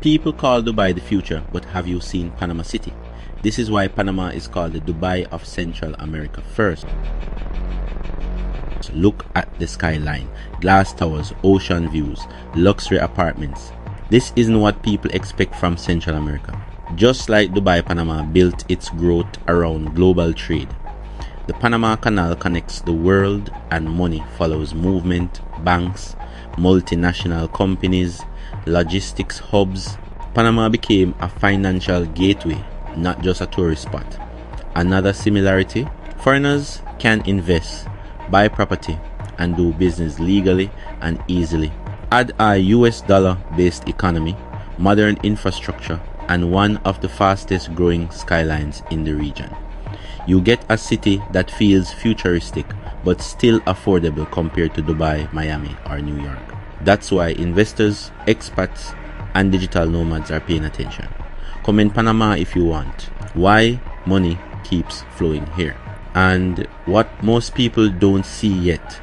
People call Dubai the future, but have you seen Panama City? This is why Panama is called the Dubai of Central America. First, look at the skyline, glass towers, ocean views, luxury apartments. This isn't what people expect from Central America. Just like Dubai, Panama built its growth around global trade. The Panama Canal connects the world and money follows movement, banks, multinational companies, logistics hubs. Panama became a financial gateway, not just a tourist spot. Another similarity, foreigners can invest, buy property, and do business legally and easily. Add a US dollar based economy, modern infrastructure, and one of the fastest growing skylines in the region. You get a city that feels futuristic but still affordable compared to Dubai, Miami, or New York. That's why investors, expats, and digital nomads are paying attention. Come in Panama if you want. Why money keeps flowing here. And what most people don't see yet,